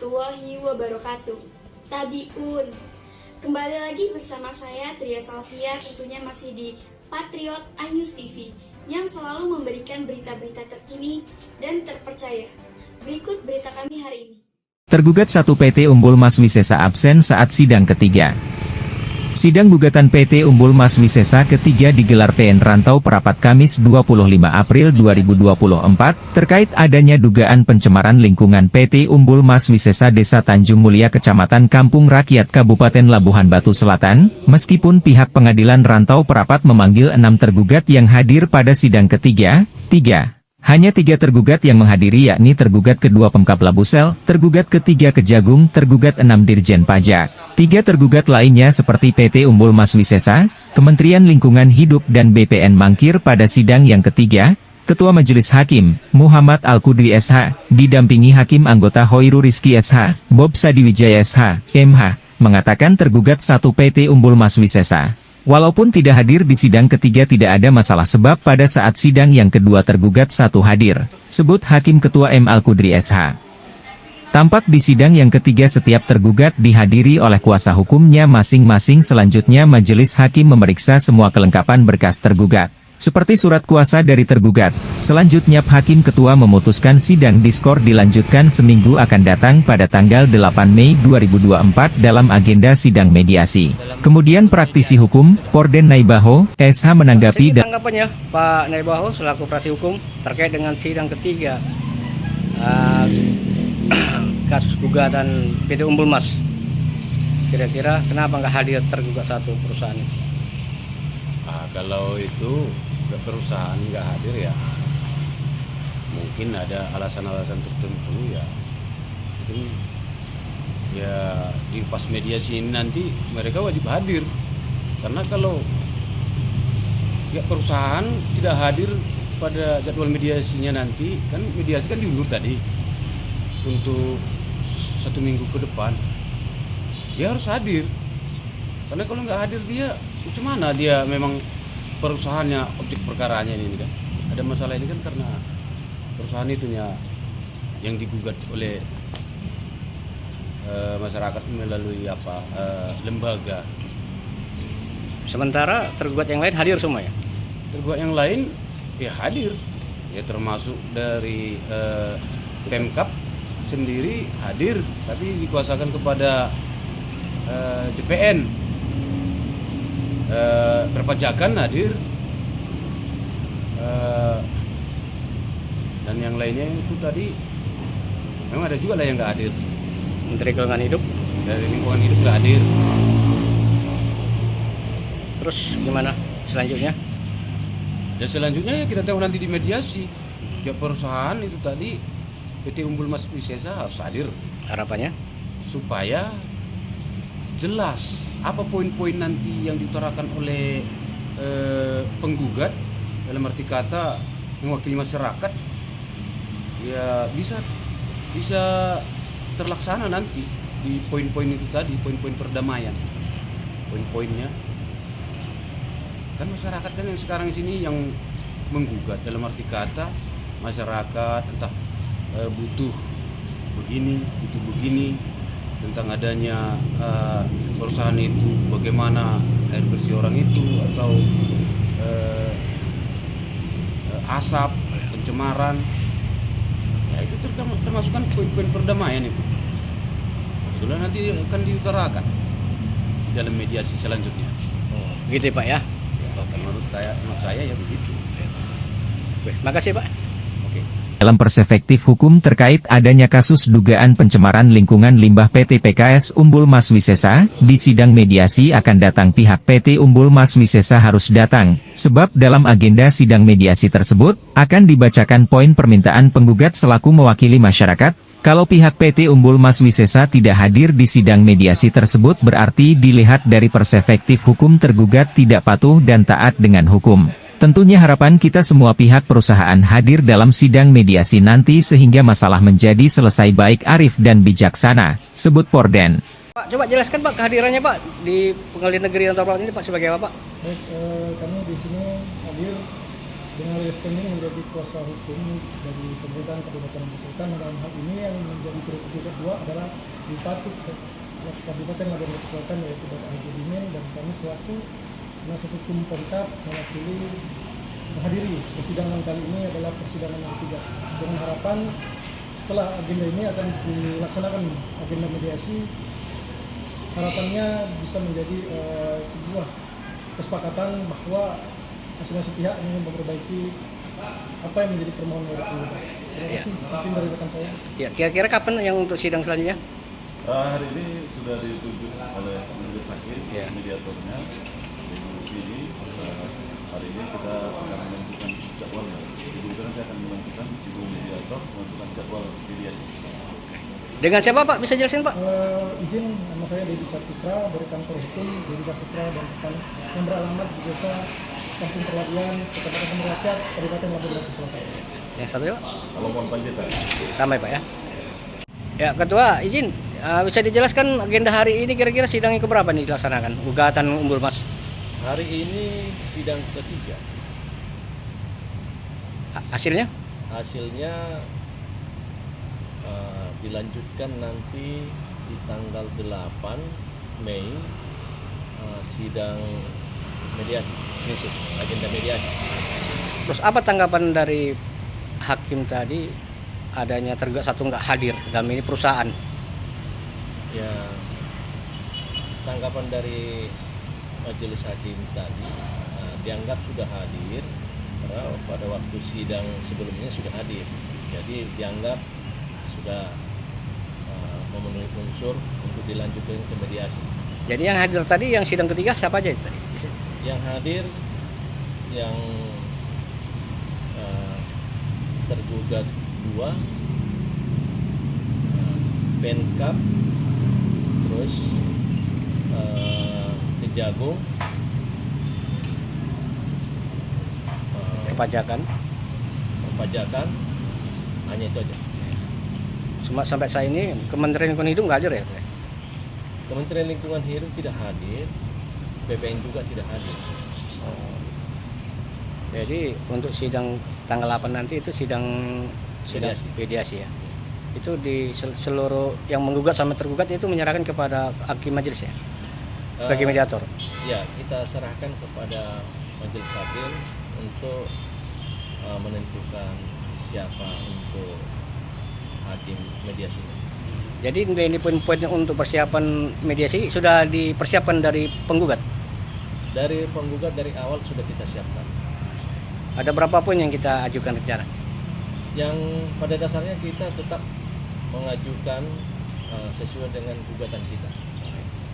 warahmatullahi wabarakatuh. Tabiun. Kembali lagi bersama saya Tria Salvia, tentunya masih di Patriot iNews TV yang selalu memberikan berita-berita terkini dan terpercaya. Berikut berita kami hari ini. Tergugat 1 PT Umbul Mas Wisesa absen saat sidang ketiga. Sidang gugatan PT Umbul Mas Wisesa ketiga digelar PN Rantau Perapat Kamis 25 April 2024, terkait adanya dugaan pencemaran lingkungan PT Umbul Mas Wisesa Desa Tanjung Mulia Kecamatan Kampung Rakyat Kabupaten Labuhan Batu Selatan. Meskipun pihak pengadilan Rantau Perapat memanggil 6 tergugat yang hadir pada sidang ketiga, hanya 3 tergugat yang menghadiri, yakni tergugat kedua Pemkab Labusel, tergugat ketiga Kejagung, tergugat 6 Dirjen Pajak. 3 tergugat lainnya seperti PT Umbul Mas Wisesa, Kementerian Lingkungan Hidup dan BPN mangkir pada sidang yang ketiga. Ketua Majelis Hakim, Muhammad Al-Qudri SH, didampingi Hakim Anggota Hoiru Rizki SH, Bob Sadiwijaya SH, MH, mengatakan tergugat 1 PT Umbul Mas Wisesa. Walaupun tidak hadir di sidang ketiga tidak ada masalah sebab pada saat sidang yang kedua tergugat 1 hadir, sebut Hakim Ketua M. Al-Qudri SH. Tampak di sidang yang ketiga setiap tergugat dihadiri oleh kuasa hukumnya masing-masing. Selanjutnya majelis hakim memeriksa semua kelengkapan berkas tergugat, seperti surat kuasa dari tergugat. Selanjutnya Hakim Ketua memutuskan sidang diskor dilanjutkan seminggu akan datang pada tanggal 8 Mei 2024 dalam agenda sidang mediasi. Kemudian praktisi hukum, Porden Naibaho, SH menanggapi tanggapannya Pak Naibaho selaku praktisi hukum terkait dengan sidang ketiga kasus gugatan PT Umbul Mas. Kira-kira kenapa nggak hadir tergugat 1 perusahaan? Kalau itu perusahaan nggak hadir ya mungkin ada alasan-alasan tertentu ya. Mungkin ya di pas mediasi ini nanti mereka wajib hadir, karena kalau ya perusahaan tidak hadir pada jadwal mediasinya nanti, kan mediasi kan diundur tadi untuk 1 minggu ke depan. Dia harus hadir, karena kalau nggak hadir dia gimana, dia memang perusahaannya objek perkaranya ini kan ada masalah ini kan karena perusahaan itunya yang digugat oleh masyarakat melalui lembaga. Sementara tergugat yang lain hadir semua ya? Tergugat yang lain ya hadir, ya termasuk dari Pemkab sendiri hadir, tapi dikuasakan kepada CPN. Perpajakan hadir, dan yang lainnya itu tadi memang ada juga lah yang nggak hadir. Menteri Lingkungan Hidup? Dari Lingkungan Hidup nggak hadir. Terus gimana selanjutnya? Ya selanjutnya ya kita tengok nanti di mediasi. Ya perusahaan itu tadi PT Umbul Mas Wisesa harus hadir. Harapannya? Supaya jelas apa poin-poin nanti yang diutarakan oleh penggugat, dalam arti kata mewakili masyarakat, ya bisa terlaksana nanti di poin-poin itu tadi, poin-poin perdamaian. Poin-poinnya kan masyarakat kan yang sekarang sini yang menggugat, dalam arti kata masyarakat entah butuh begini, butuh begini, tentang adanya perusahaan itu, bagaimana air bersih orang itu, atau asap, pencemaran, ya itu termasuk kan poin-poin perdamaian itu. Itulah nanti akan diutarakan dalam mediasi selanjutnya. Begitu Pak ya? Menurut saya ya begitu. Makasih Pak. dalam perspektif hukum terkait adanya kasus dugaan pencemaran lingkungan limbah PT PKS Umbul Mas Wisesa, di sidang mediasi akan datang pihak PT Umbul Mas Wisesa harus datang, sebab dalam agenda sidang mediasi tersebut, akan dibacakan poin permintaan penggugat selaku mewakili masyarakat. Kalau pihak PT Umbul Mas Wisesa tidak hadir di sidang mediasi tersebut berarti dilihat dari perspektif hukum tergugat tidak patuh dan taat dengan hukum. Tentunya harapan kita semua pihak perusahaan hadir dalam sidang mediasi nanti sehingga masalah menjadi selesai baik arif dan bijaksana, sebut Porden. Pak, coba jelaskan Pak kehadirannya Pak di Pengadilan Negeri Rantau Perapat ini Pak sebagai apa Pak? Baik, kami di sini hadir dengan Resten ini menjadi kuasa hukum dari pemerintahan Kabupaten Lampung Selatan. Dalam hal ini yang menjadi tergugat dua adalah Bupati Kabupaten Lampung Selatan yaitu Bapak Haji Dimen, dan kami selaku penasihat hukum Pemkab mewakili menghadiri persidangan kali ini adalah persidangan yang ketiga, dengan harapan setelah agenda ini akan dilaksanakan agenda mediasi, harapannya bisa menjadi sebuah kesepakatan bahwa masing-masing pihak ingin memperbaiki apa yang menjadi permohonan dari penggugat. Terima kasih. Mungkin dari rekan saya. Ya, kira-kira kapan yang untuk sidang selanjutnya? Hari ini sudah ditunjuk oleh majelis hakim, Ya. mediatornya, Ibu Vini. Hari ini kita akan menentukan jadwalnya. Ibu nanti akan menentukan Ibu mediator menentukan jadwal mediasi. Dengan siapa Pak? Bisa jelasin Pak? Izin, nama saya Dedi Saputra dari kantor hukum Dedi Saputra dan rekan yang beralamat di desa Kampung Perladian, Kecamatan Merakyat, Kabupaten Lampung Selatan. Yang satu ya Pak? Kalau Panjaitan. Sampai Pak ya. Ya Ketua, izin bisa dijelaskan agenda hari ini kira-kira sidang yang keberapa nih dilaksanakan? Gugatan Umbul Mas. Hari ini sidang ketiga. Hasilnya? Hasilnya dilanjutkan nanti di tanggal 8 Mei sidang mediasi, agenda mediasi. Terus apa tanggapan dari hakim tadi adanya tergugat satu nggak hadir dalam ini perusahaan? Ya, tanggapan dari majelis hakim tadi dianggap sudah hadir karena pada waktu sidang sebelumnya sudah hadir. Jadi dianggap sudah memenuhi unsur untuk dilanjutkan ke mediasi. Jadi yang hadir tadi yang sidang ketiga siapa aja tadi? Yang hadir yang tergugat dua, Pemkab, terus Kejagung, Perpajakan. perpajakan, hanya itu aja. Cuma sampai saat ini Kementerian Lingkungan Hidup nggak hadir ya? Kementerian Lingkungan Hidup tidak hadir, BPN juga tidak hadir. Jadi untuk sidang tanggal 8 nanti itu sidang mediasi ya. Itu di seluruh yang menggugat sama tergugat itu menyerahkan kepada hakim majelis ya sebagai mediator. Ya, kita serahkan kepada majelis hakim untuk menentukan siapa untuk hakim mediasi. Jadi ini poin-poin untuk persiapan mediasi sudah dipersiapkan dari penggugat. Dari penggugat dari awal sudah kita siapkan. Ada berapa poin yang kita ajukan rencana? Yang pada dasarnya kita tetap mengajukan sesuai dengan gugatan kita.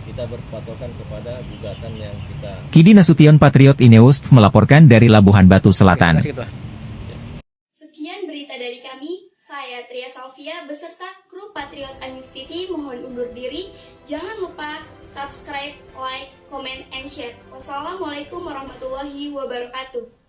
Kita berpatokan kepada gugatan yang kita. Kidi Nasution Patriot Inews melaporkan dari Labuhan Batu Selatan. Terima kasih, Ketua. Sekian berita dari kami. Saya Tria Salvia beserta kru Patriot News TV mohon undur diri. Jangan lupa subscribe, like, comment, and share. Wassalamualaikum warahmatullahi wabarakatuh.